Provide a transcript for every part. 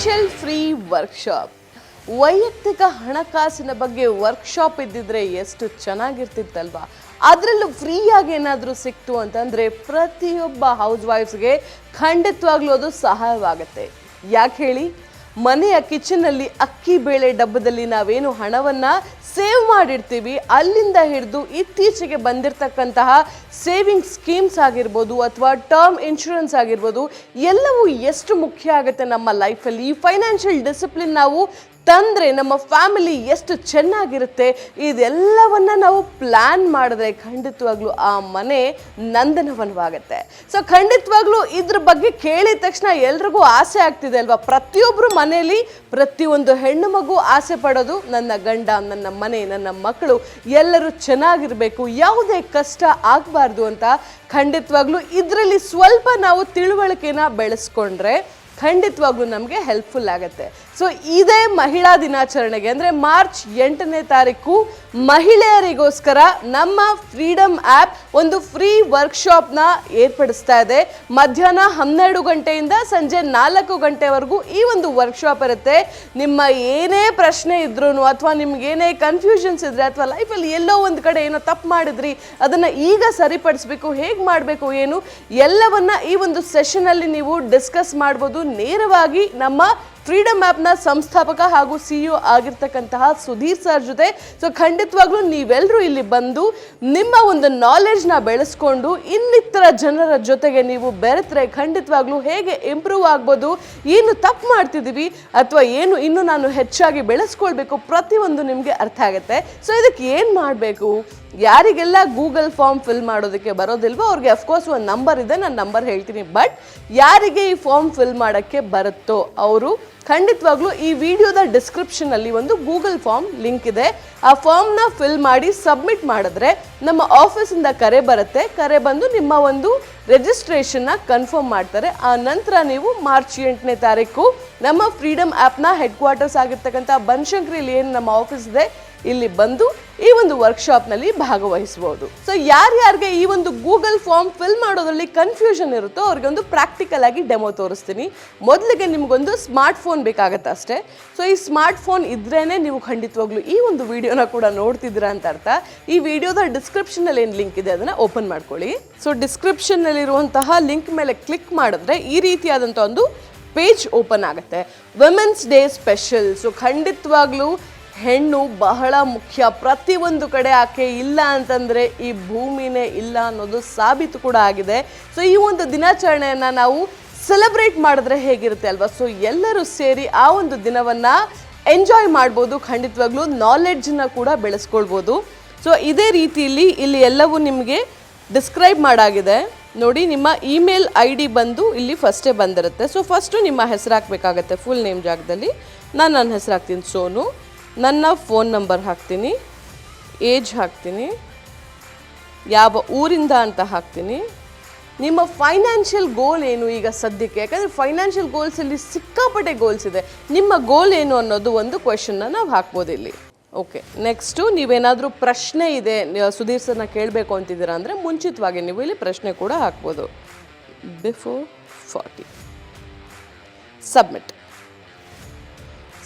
Financial free workshop. ವೈಯಕ್ತಿಕ ಹಣಕಾಸಿನ ಬಗ್ಗೆ ವರ್ಕ್ಶಾಪ್ ಇದ್ದಿದ್ರೆ ಎಷ್ಟು ಚೆನ್ನಾಗಿರ್ತಿತ್ತಲ್ವಾ. ಅದರಲ್ಲೂ ಫ್ರೀಯಾಗಿ ಏನಾದರೂ ಸಿಕ್ತು ಅಂತಂದರೆ ಪ್ರತಿಯೊಬ್ಬ ಹೌಸ್ ವೈಫ್ಸ್ಗೆ ಖಂಡಿತವಾಗ್ಲೂ ಅದು ಸಹಾಯವಾಗುತ್ತೆ. ಯಾಕೆ ಹೇಳಿ, ಮನೆಯ ಕಿಚನಲ್ಲಿ ಅಕ್ಕಿ ಬೇಳೆ ಡಬ್ಬದಲ್ಲಿ ನಾವೇನು ಹಣವನ್ನು ಸೇವ್ ಮಾಡಿರ್ತೀವಿ, ಅಲ್ಲಿಂದ ಹಿಡಿದು ಇತ್ತೀಚೆಗೆ ಬಂದಿರತಕ್ಕಂತಹ ಸೇವಿಂಗ್ ಸ್ಕೀಮ್ಸ್ ಆಗಿರ್ಬೋದು ಅಥವಾ ಟರ್ಮ್ ಇನ್ಶೂರೆನ್ಸ್ ಆಗಿರ್ಬೋದು, ಎಲ್ಲವೂ ಎಷ್ಟು ಮುಖ್ಯ ಆಗುತ್ತೆ ನಮ್ಮ ಲೈಫಲ್ಲಿ. ಈ ಫೈನಾನ್ಷಿಯಲ್ ಡಿಸಿಪ್ಲಿನ್ ನಾವು ತಂದರೆ ನಮ್ಮ ಫ್ಯಾಮಿಲಿ ಎಷ್ಟು ಚೆನ್ನಾಗಿರುತ್ತೆ. ಇದೆಲ್ಲವನ್ನ ನಾವು ಪ್ಲ್ಯಾನ್ ಮಾಡಿದ್ರೆ ಖಂಡಿತವಾಗ್ಲೂ ಆ ಮನೆ ನಂದನವನವಾಗುತ್ತೆ. ಸೊ ಖಂಡಿತವಾಗ್ಲೂ ಇದ್ರ ಬಗ್ಗೆ ಕೇಳಿದ ತಕ್ಷಣ ಎಲ್ರಿಗೂ ಆಸೆ ಆಗ್ತಿದೆ ಅಲ್ವಾ. ಪ್ರತಿಯೊಬ್ಬರು ಮನೆಯಲ್ಲಿ ಪ್ರತಿಯೊಂದು ಹೆಣ್ಣು ಮಗು ಆಸೆ ಪಡೋದು, ನನ್ನ ಗಂಡ, ನನ್ನ ಮನೆ, ನನ್ನ ಮಕ್ಕಳು ಎಲ್ಲರೂ ಚೆನ್ನಾಗಿರಬೇಕು, ಯಾವುದೇ ಕಷ್ಟ ಆಗಬಾರ್ದು ಅಂತ. ಖಂಡಿತವಾಗ್ಲೂ ಇದರಲ್ಲಿ ಸ್ವಲ್ಪ ನಾವು ತಿಳುವಳಿಕೆನ ಬೆಳೆಸ್ಕೊಂಡ್ರೆ ಖಂಡಿತವಾಗ್ಲೂ ನಮಗೆ ಹೆಲ್ಪ್ಫುಲ್ ಆಗುತ್ತೆ. ಸೊ ಇದೇ ಮಹಿಳಾ ದಿನಾಚರಣೆಗೆ ಅಂದರೆ ಮಾರ್ಚ್ 8ನೇ ತಾರೀಕು ಮಹಿಳೆಯರಿಗೋಸ್ಕರ ನಮ್ಮ ಫ್ರೀಡಮ್ ಆ್ಯಪ್ ಒಂದು ಫ್ರೀ ವರ್ಕ್ಶಾಪ್ನ ಏರ್ಪಡಿಸ್ತಾ ಇದೆ. ಮಧ್ಯಾಹ್ನ 12 ಗಂಟೆಯಿಂದ ಸಂಜೆ 4 ಗಂಟೆವರೆಗೂ ಈ ಒಂದು ವರ್ಕ್ಶಾಪ್ ಇರುತ್ತೆ. ನಿಮ್ಮ ಏನೇ ಪ್ರಶ್ನೆ ಇದ್ರೂ ಅಥವಾ ನಿಮ್ಗೇನೇ ಕನ್ಫ್ಯೂಷನ್ಸ್ ಇದ್ರೆ ಅಥವಾ ಲೈಫಲ್ಲಿ ಎಲ್ಲೋ ಒಂದು ಕಡೆ ಏನೋ ತಪ್ಪು ಮಾಡಿದ್ರಿ, ಅದನ್ನು ಈಗ ಸರಿಪಡಿಸ್ಬೇಕು, ಹೇಗೆ ಮಾಡಬೇಕು ಏನು ಎಲ್ಲವನ್ನ ಈ ಒಂದು ಸೆಷನಲ್ಲಿ ನೀವು ಡಿಸ್ಕಸ್ ಮಾಡ್ಬೋದು ನೇರವಾಗಿ ನಮ್ಮ ಫ್ರೀಡಮ್ ಆ್ಯಪ್ನ ಸಂಸ್ಥಾಪಕ ಹಾಗೂ CEO ಆಗಿರ್ತಕ್ಕಂತಹ ಸುಧೀರ್ ಸರ್ ಜೊತೆ. ಸೊ ಖಂಡಿತವಾಗ್ಲೂ ನೀವೆಲ್ಲರೂ ಇಲ್ಲಿ ಬಂದು ನಿಮ್ಮ ಒಂದು ನಾಲೆಡ್ಜ್ನ ಬೆಳೆಸ್ಕೊಂಡು ಇನ್ನಿತರ ಜನರ ಜೊತೆಗೆ ನೀವು ಬೆರೆತರೆ ಖಂಡಿತವಾಗ್ಲೂ ಹೇಗೆ ಇಂಪ್ರೂವ್ ಆಗ್ಬೋದು, ಏನು ತಪ್ಪು ಮಾಡ್ತಿದ್ದೀವಿ ಅಥವಾ ಏನು ಇನ್ನೂ ನಾನು ಹೆಚ್ಚಾಗಿ ಬೆಳೆಸ್ಕೊಳ್ಬೇಕು, ಪ್ರತಿಯೊಂದು ನಿಮಗೆ ಅರ್ಥ ಆಗುತ್ತೆ. ಸೊ ಇದಕ್ಕೆ ಏನು ಮಾಡಬೇಕು, ಯಾರಿಗೆಲ್ಲ ಗೂಗಲ್ ಫಾರ್ಮ್ ಫಿಲ್ ಮಾಡೋದಕ್ಕೆ ಬರೋದಿಲ್ವೋ ಅವ್ರಿಗೆ ಅಫ್ಕೋರ್ಸ್ ಒಂದು ನಂಬರ್ ಇದೆ, ನಾನು ನಂಬರ್ ಹೇಳ್ತೀನಿ. ಬಟ್ ಯಾರಿಗೆ ಈ ಫಾರ್ಮ್ ಫಿಲ್ ಮಾಡೋಕ್ಕೆ ಬರುತ್ತೋ ಅವರು ಖಂಡಿತವಾಗ್ಲೂ ಈ ವಿಡಿಯೋದ ಡಿಸ್ಕ್ರಿಪ್ಷನಲ್ಲಿ ಒಂದು ಗೂಗಲ್ ಫಾರ್ಮ್ ಲಿಂಕ್ ಇದೆ. ಆ ಫಾರ್ಮ್ನ ಫಿಲ್ ಮಾಡಿ ಸಬ್ಮಿಟ್ ಮಾಡಿದ್ರೆ ನಮ್ಮ ಆಫೀಸಿಂದ ಕರೆ ಬರುತ್ತೆ. ಕರೆ ಬಂದು ನಿಮ್ಮ ಒಂದು ರಿಜಿಸ್ಟ್ರೇಷನ್ನ ಕನ್ಫರ್ಮ್ ಮಾಡ್ತಾರೆ. ಆ ನಂತರ ನೀವು ಮಾರ್ಚ್ 8ನೇ ತಾರೀಕು ನಮ್ಮ ಫ್ರೀಡಮ್ ಆ್ಯಪ್ನ ಹೆಡ್ ಕ್ವಾರ್ಟರ್ಸ್ ಆಗಿರ್ತಕ್ಕಂಥ ಬನಶಂಕರಿಯಲ್ಲಿ ಏನು ನಮ್ಮ ಆಫೀಸ್ ಇದೆ ಇಲ್ಲಿ ಬಂದು ಈ ಒಂದು ವರ್ಕ್ಶಾಪ್ನಲ್ಲಿ ಭಾಗವಹಿಸಬಹುದು. ಸೊ ಯಾರ್ಯಾರಿಗೆ ಈ ಒಂದು ಗೂಗಲ್ ಫಾರ್ಮ್ ಫಿಲ್ ಮಾಡೋದ್ರಲ್ಲಿ ಕನ್ಫ್ಯೂಷನ್ ಇರುತ್ತೋ ಅವ್ರಿಗೆ ಒಂದು ಪ್ರಾಕ್ಟಿಕಲ್ ಆಗಿ ಡೆಮೋ ತೋರಿಸ್ತೀನಿ. ಮೊದಲಿಗೆ ನಿಮಗೊಂದು ಸ್ಮಾರ್ಟ್ ಫೋನ್ ಬೇಕಾಗತ್ತೆ ಅಷ್ಟೇ. ಸೊ ಈ ಸ್ಮಾರ್ಟ್ ಫೋನ್ ಇದ್ರೇನೆ ನೀವು ಖಂಡಿತವಾಗ್ಲೂ ಈ ಒಂದು ವಿಡಿಯೋನ ಕೂಡ ನೋಡ್ತಿದ್ದೀರಾ ಅಂತ ಅರ್ಥ. ಈ ವಿಡಿಯೋದ ಡಿಸ್ಕ್ರಿಪ್ಷನಲ್ಲಿ ಏನು ಲಿಂಕ್ ಇದೆ ಅದನ್ನು ಓಪನ್ ಮಾಡ್ಕೊಳ್ಳಿ. ಸೊ ಡಿಸ್ಕ್ರಿಪ್ಷನ್ನಲ್ಲಿರುವಂತಹ ಲಿಂಕ್ ಮೇಲೆ ಕ್ಲಿಕ್ ಮಾಡಿದ್ರೆ ಈ ರೀತಿಯಾದಂಥ ಒಂದು ಪೇಜ್ ಓಪನ್ ಆಗುತ್ತೆ. Women's day special. ಸೊ ಖಂಡಿತವಾಗ್ಲೂ ಹೆಣ್ಣು ಬಹಳ ಮುಖ್ಯ. ಪ್ರತಿಯೊಂದು ಕಡೆ ಆಕೆ ಇಲ್ಲ ಅಂತಂದರೆ ಈ ಭೂಮಿನೇ ಇಲ್ಲ ಅನ್ನೋದು ಸಾಬೀತು ಕೂಡ ಆಗಿದೆ. ಸೊ ಈ ಒಂದು ದಿನಾಚರಣೆಯನ್ನು ನಾವು ಸೆಲೆಬ್ರೇಟ್ ಮಾಡಿದ್ರೆ ಹೇಗಿರುತ್ತೆ ಅಲ್ವಾ. ಸೊ ಎಲ್ಲರೂ ಸೇರಿ ಆ ಒಂದು ದಿನವನ್ನು ಎಂಜಾಯ್ ಮಾಡ್ಬೋದು. ಖಂಡಿತವಾಗ್ಲೂ ನಾಲೆಡ್ಜನ್ನ ಕೂಡ ಬೆಳೆಸ್ಕೊಳ್ಬೋದು. ಸೊ ಇದೇ ರೀತಿಯಲ್ಲಿ ಇಲ್ಲಿ ಎಲ್ಲವೂ ನಿಮಗೆ ಡಿಸ್ಕ್ರೈಬ್ ಮಾಡಾಗಿದೆ ನೋಡಿ. ನಿಮ್ಮ ಇಮೇಲ್ ID ಬಂದು ಇಲ್ಲಿ ಫಸ್ಟೇ ಬಂದಿರುತ್ತೆ. ಸೊ ಫಸ್ಟು ನಿಮ್ಮ ಹೆಸರು ಹಾಕಬೇಕಾಗತ್ತೆ. ಫುಲ್ ನೇಮ್ ಜಾಗದಲ್ಲಿ ನಾನು ನನ್ನ ಹೆಸರು ಹಾಕ್ತೀನಿ ಸೋನು, ನನ್ನ ಫೋನ್ ನಂಬರ್ ಹಾಕ್ತೀನಿ, ಏಜ್ ಹಾಕ್ತೀನಿ, ಯಾವ ಊರಿಂದ ಅಂತ ಹಾಕ್ತೀನಿ, ನಿಮ್ಮ ಫೈನಾನ್ಷಿಯಲ್ ಗೋಲ್ ಏನು ಈಗ ಸದ್ಯಕ್ಕೆ. ಯಾಕಂದರೆ ಫೈನಾನ್ಷಿಯಲ್ ಗೋಲ್ಸಲ್ಲಿ ಸಿಕ್ಕಾಪಟ್ಟೆ ಗೋಲ್ಸ್ ಇದೆ. ನಿಮ್ಮ ಗೋಲ್ ಏನು ಅನ್ನೋದು ಒಂದು ಕ್ವೆಶನ್ನ ನಾವು ಹಾಕ್ಬೋದು ಇಲ್ಲಿ. ಓಕೆ, ನೆಕ್ಸ್ಟು ನೀವೇನಾದರೂ ಪ್ರಶ್ನೆ ಇದೆ ಸುಧೀರ್ ಸರ್ನ ಕೇಳಬೇಕು ಅಂತಿದ್ದೀರಾ ಅಂದರೆ ಮುಂಚಿತವಾಗಿ ನೀವು ಇಲ್ಲಿ ಪ್ರಶ್ನೆ ಕೂಡ ಹಾಕ್ಬೋದು. Before 40 submit.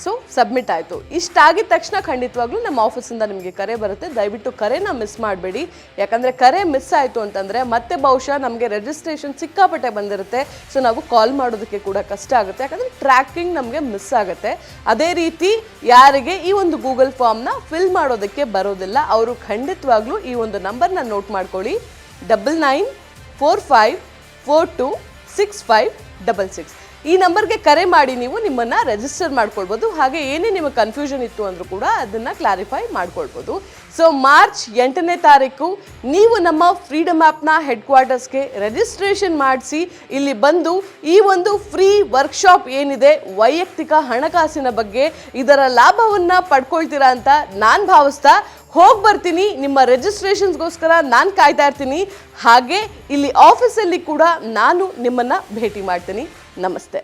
ಸೊ ಸಬ್ಮಿಟ್ ಆಯಿತು. ಇಷ್ಟಾಗಿದ ತಕ್ಷಣ ಖಂಡಿತವಾಗ್ಲೂ ನಮ್ಮ ಆಫೀಸಿಂದ ನಿಮಗೆ ಕರೆ ಬರುತ್ತೆ. ದಯವಿಟ್ಟು ಕರೆನ ಮಿಸ್ ಮಾಡಬೇಡಿ. ಯಾಕಂದರೆ ಕರೆ ಮಿಸ್ ಆಯಿತು ಅಂತಂದರೆ ಮತ್ತೆ ಬಹುಶಃ ನಮಗೆ ರಿಜಿಸ್ಟ್ರೇಷನ್ ಸಿಕ್ಕಾಪಟ್ಟೆ ಬಂದಿರುತ್ತೆ. ಸೊ ನಾವು ಕಾಲ್ ಮಾಡೋದಕ್ಕೆ ಕೂಡ ಕಷ್ಟ ಆಗುತ್ತೆ. ಯಾಕಂದರೆ ಟ್ರ್ಯಾಕಿಂಗ್ ನಮಗೆ ಮಿಸ್ ಆಗುತ್ತೆ. ಅದೇ ರೀತಿ ಯಾರಿಗೆ ಈ ಒಂದು ಗೂಗಲ್ ಫಾರ್ಮ್ನ ಫಿಲ್ ಮಾಡೋದಕ್ಕೆ ಬರೋದಿಲ್ಲ ಅವರು ಖಂಡಿತವಾಗ್ಲೂ ಈ ಒಂದು ನಂಬರ್ನ ನೋಟ್ ಮಾಡ್ಕೊಳ್ಳಿ. 9945426566. ಈ ನಂಬರ್ಗೆ ಕರೆ ಮಾಡಿ ನೀವು ನಿಮ್ಮನ್ನು ರಿಜಿಸ್ಟರ್ ಮಾಡ್ಕೊಳ್ಬೋದು. ಹಾಗೆ ಏನೇ ನಿಮಗೆ ಕನ್ಫ್ಯೂಷನ್ ಇತ್ತು ಅಂದರೂ ಕೂಡ ಅದನ್ನು ಕ್ಲಾರಿಫೈ ಮಾಡ್ಕೊಳ್ಬೋದು. ಸೊ ಮಾರ್ಚ್ 8ನೇ ತಾರೀಕು ನೀವು ನಮ್ಮ ಫ್ರೀಡಮ್ ಆ್ಯಪ್ನ ಹೆಡ್ ಕ್ವಾರ್ಟರ್ಸ್ಗೆ ರಿಜಿಸ್ಟ್ರೇಷನ್ ಮಾಡಿಸಿ ಇಲ್ಲಿ ಬಂದು ಈ ಒಂದು ಫ್ರೀ ವರ್ಕ್ಶಾಪ್ ಏನಿದೆ ವೈಯಕ್ತಿಕ ಹಣಕಾಸಿನ ಬಗ್ಗೆ ಇದರ ಲಾಭವನ್ನು ಪಡ್ಕೊಳ್ತೀರಾ ಅಂತ ನಾನು ಭಾವಿಸ್ತಾ ಹೋಗಿ ಬರ್ತೀನಿ. ನಿಮ್ಮ ರಿಜಿಸ್ಟ್ರೇಷನ್ಸ್ಗೋಸ್ಕರ ನಾನು ಕಾಯ್ತಾ ಇರ್ತೀನಿ. ಹಾಗೆ ಇಲ್ಲಿ ಆಫೀಸಲ್ಲಿ ಕೂಡ ನಾನು ನಿಮ್ಮನ್ನು ಭೇಟಿ ಮಾಡ್ತೀನಿ. ನಮಸ್ತೆ.